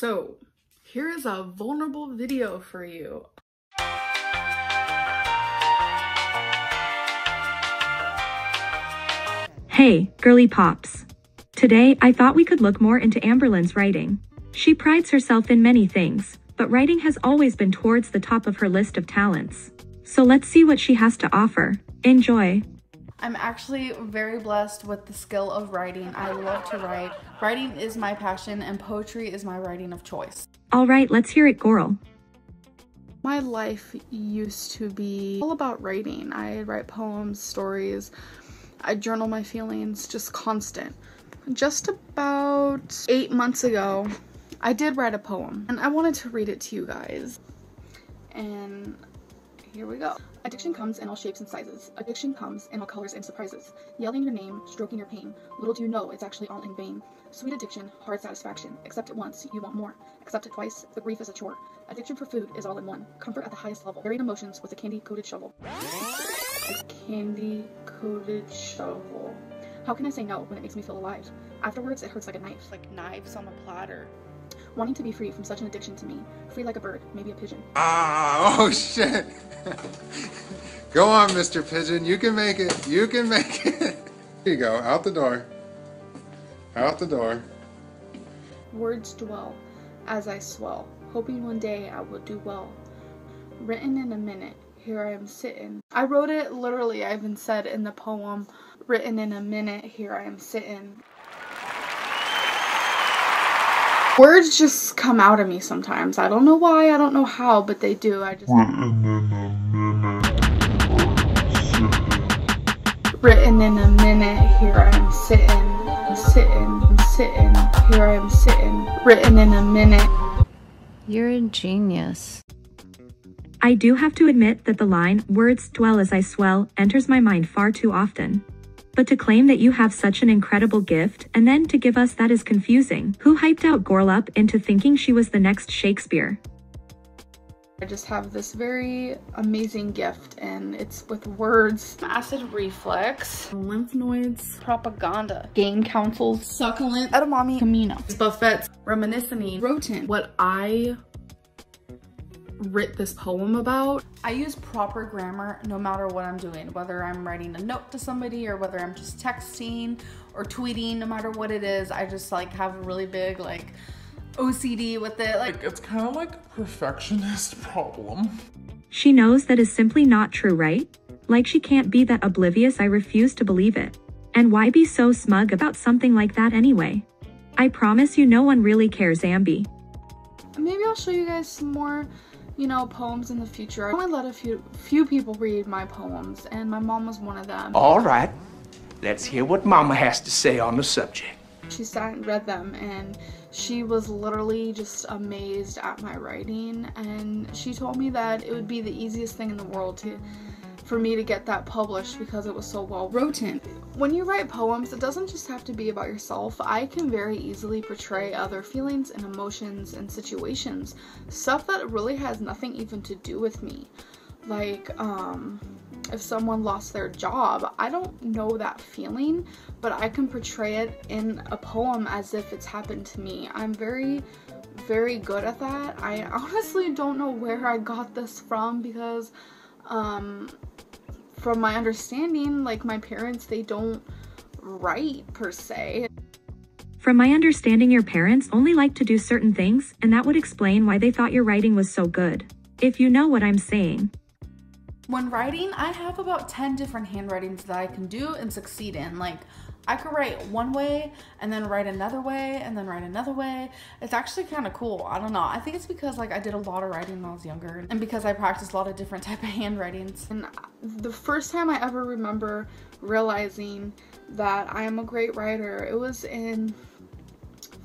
So here is a vulnerable video for you. Hey, girly pops. Today, I thought we could look more into Amberlynn's writing. She prides herself in many things, but writing has always been towards the top of her list of talents. So let's see what she has to offer. Enjoy. I'm actually very blessed with the skill of writing. I love to write. Writing is my passion and poetry is my writing of choice. Alright, let's hear it, girl. My life used to be all about writing. I write poems, stories, I journal my feelings, just constant. Just about 8 months ago, I did write a poem and I wanted to read it to you guys. And here we go. Addiction comes in all shapes and sizes. Addiction comes in all colors and surprises. Yelling your name, stroking your pain. Little do you know, it's actually all in vain. Sweet addiction, hard satisfaction. Accept it once, you want more. Accept it twice, the grief is a chore. Addiction for food is all in one. Comfort at the highest level. Buried emotions with a candy-coated shovel. A candy-coated shovel. How can I say no when it makes me feel alive? Afterwards, it hurts like a knife. Like knives on a platter. Wanting to be free from such an addiction to me. Free like a bird, maybe a pigeon. Oh shit. Go on, Mr. Pigeon. You can make it. You can make it. Here you go. Out the door. Out the door. Words dwell as I swell, hoping one day I will do well. Written in a minute, here I am sitting. I wrote it literally, I even said in the poem, written in a minute, here I am sitting. Words just come out of me sometimes. I don't know why, I don't know how, but they do. I just written in a minute, here I am sitting. I'm sitting, here I am sitting. Written in a minute. You're a genius. I do have to admit that the line, words dwell as I swell, enters my mind far too often. But to claim that you have such an incredible gift and then to give us that is confusing. Who hyped out girl up into thinking she was the next Shakespeare? I just have this very amazing gift and it's with words. Acid reflux, lymph nodes, propaganda, game councils, succulent, edamame, camino, buffets, reminiscing, rotin. What I writ this poem about. I use proper grammar no matter what I'm doing, whether I'm writing a note to somebody or whether I'm just texting or tweeting, no matter what it is. I just like have a really big like OCD with it. Like it's kind of like a perfectionist problem. She knows that is simply not true, right? Like she can't be that oblivious. I refuse to believe it. And why be so smug about something like that anyway? I promise you no one really cares, Ambi. Maybe I'll show you guys some more, you know, poems in the future. I only let a few people read my poems, and my mom was one of them. All right, let's hear what Mama has to say on the subject. She sat and read them, and she was literally just amazed at my writing, and she told me that it would be the easiest thing in the world for me to get that published because it was so well written. When you write poems, it doesn't just have to be about yourself. I can very easily portray other feelings and emotions and situations, stuff that really has nothing even to do with me. Like, if someone lost their job, I don't know that feeling, but I can portray it in a poem as if it's happened to me. I'm very, very good at that. I honestly don't know where I got this from because, from my understanding, like my parents, they don't write per se. From my understanding, your parents only like to do certain things, and that would explain why they thought your writing was so good. If you know what I'm saying. When writing, I have about 10 different handwritings that I can do and succeed in. Like, I could write one way and then write another way and then write another way. It's actually kind of cool. I don't know. I think it's because like I did a lot of writing when I was younger and because I practiced a lot of different type of handwritings. And the first time I ever remember realizing that I am a great writer, it was in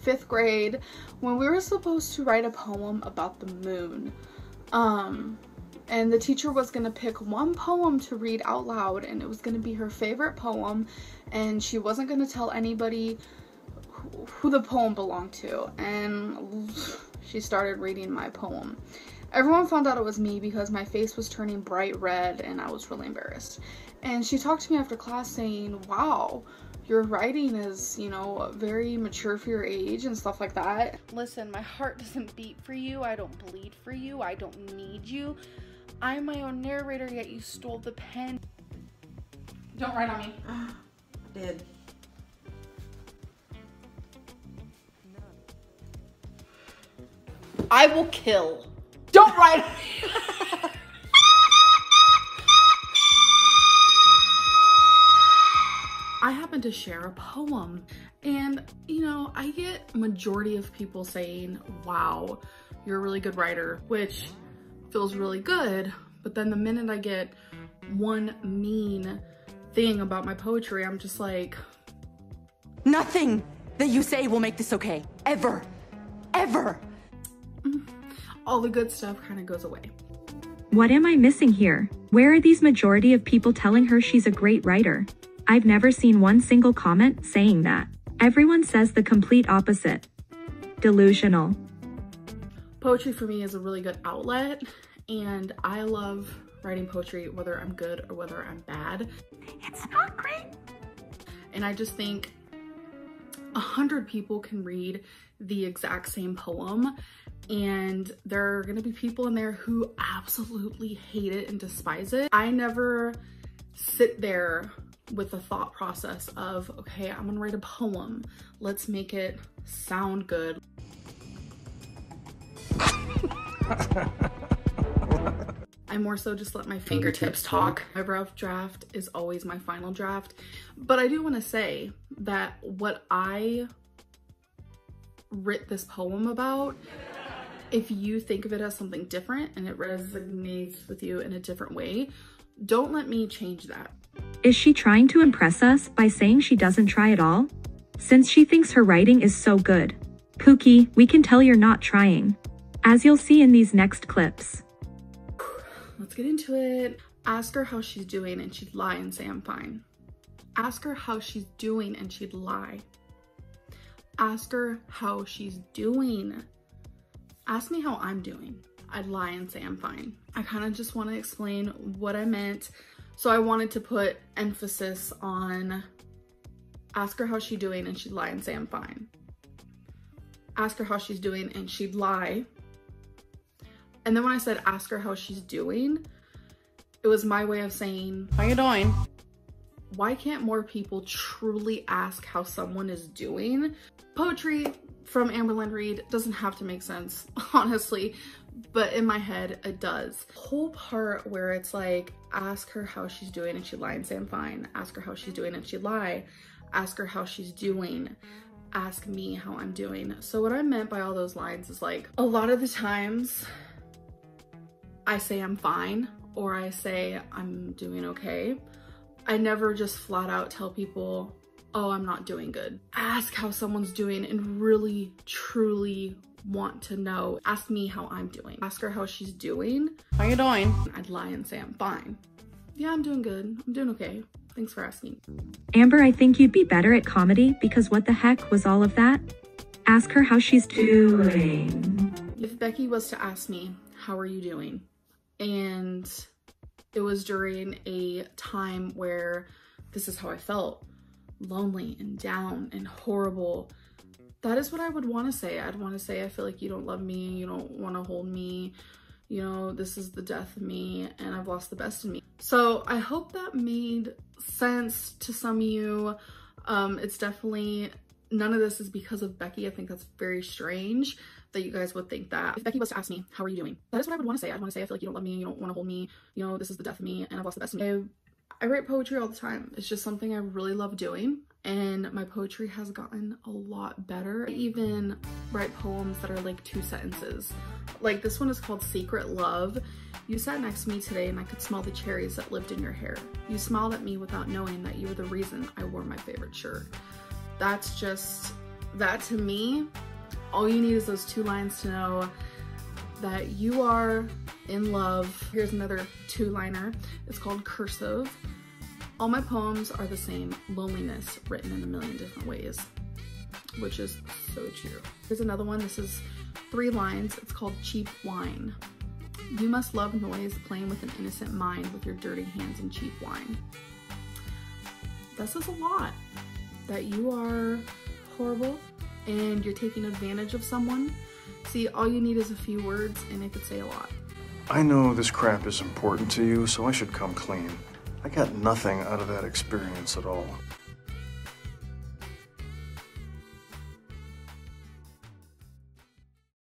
5th grade when we were supposed to write a poem about the moon. And the teacher was going to pick one poem to read out loud, and it was going to be her favorite poem, and she wasn't going to tell anybody who the poem belonged to. And she started reading my poem. Everyone found out it was me because my face was turning bright red and I was really embarrassed. And she talked to me after class saying, wow, your writing is, you know, very mature for your age and stuff like that. Listen, my heart doesn't beat for you. I don't bleed for you. I don't need you. I'm my own narrator, yet you stole the pen. Don't write on me. I did. I will kill. Don't write on me. I happen to share a poem, and you know, I get majority of people saying, wow, you're a really good writer, which feels really good. But then the minute I get one mean thing about my poetry, I'm just like, nothing that you say will make this okay. Ever. Ever. all the good stuff kind of goes away. What am I missing here? Where are these majority of people telling her she's a great writer? I've never seen one single comment saying that. Everyone says the complete opposite. Delusional. Poetry for me is a really good outlet, and I love writing poetry whether I'm good or whether I'm bad. It's not great. And I just think 100 people can read the exact same poem, and there are gonna be people in there who absolutely hate it and despise it. I never sit there with the thought process of, okay, I'm gonna write a poem. Let's make it sound good. I more so just let my fingertips talk. My rough draft is always my final draft. But I do want to say that what I writ this poem about, if you think of it as something different and it resonates with you in a different way, don't let me change that. Is she trying to impress us by saying she doesn't try at all? Since she thinks her writing is so good. Pookie, we can tell you're not trying. As you'll see in these next clips. Let's get into it. Ask her how she's doing and she'd lie and say I'm fine. Ask her how she's doing and she'd lie. Ask her how she's doing. Ask me how I'm doing. I'd lie and say I'm fine. I kind of just want to explain what I meant. So I wanted to put emphasis on ask her how she's doing and she'd lie and say I'm fine. Ask her how she's doing and she'd lie. And then when I said ask her how she's doing, it was my way of saying, how you doing? Why can't more people truly ask how someone is doing? Poetry from Amberlynn Reid doesn't have to make sense, honestly, but in my head, it does. The whole part where it's like, ask her how she's doing and she'd lie and say I'm fine. Ask her how she's doing and she'd lie. Ask her how she's doing. Ask me how I'm doing. So what I meant by all those lines is like, a lot of the times, I say I'm fine or I say I'm doing okay. I never just flat out tell people, oh, I'm not doing good. Ask how someone's doing and really, truly want to know. Ask me how I'm doing. Ask her how she's doing. How you doing? I'd lie and say I'm fine. Yeah, I'm doing good. I'm doing okay. Thanks for asking. Amber, I think you'd be better at comedy because what the heck was all of that? Ask her how she's doing. If Becky was to ask me, how are you doing? And it was during a time where this is how I felt, lonely and down and horrible. That is what I would want to say. I'd want to say, I feel like you don't love me, you don't want to hold me, you know, this is the death of me and I've lost the best in me. So I hope that made sense to some of you. It's definitely, none of this is because of Becky. I think that's very strange that you guys would think that. If Becky was to ask me, how are you doing? That is what I would want to say. I'd want to say, I feel like you don't love me, you don't want to hold me, you know, this is the death of me and I've lost the best in me. I write poetry all the time. It's just something I really love doing, and my poetry has gotten a lot better. I even write poems that are like 2 sentences. Like this one is called Secret Love. You sat next to me today and I could smell the cherries that lived in your hair. You smiled at me without knowing that you were the reason I wore my favorite shirt. That's just, that to me, all you need is those 2 lines to know that you are in love. Here's another 2-liner. It's called Cursive. All my poems are the same, loneliness written in a million different ways, which is so true. Here's another one. This is 3 lines. It's called Cheap Wine. You must love noise, playing with an innocent mind with your dirty hands and cheap wine. This is a lot. That you are horrible and you're taking advantage of someone. See, all you need is a few words and it could say a lot. I know this crap is important to you, so I should come clean. I got nothing out of that experience at all.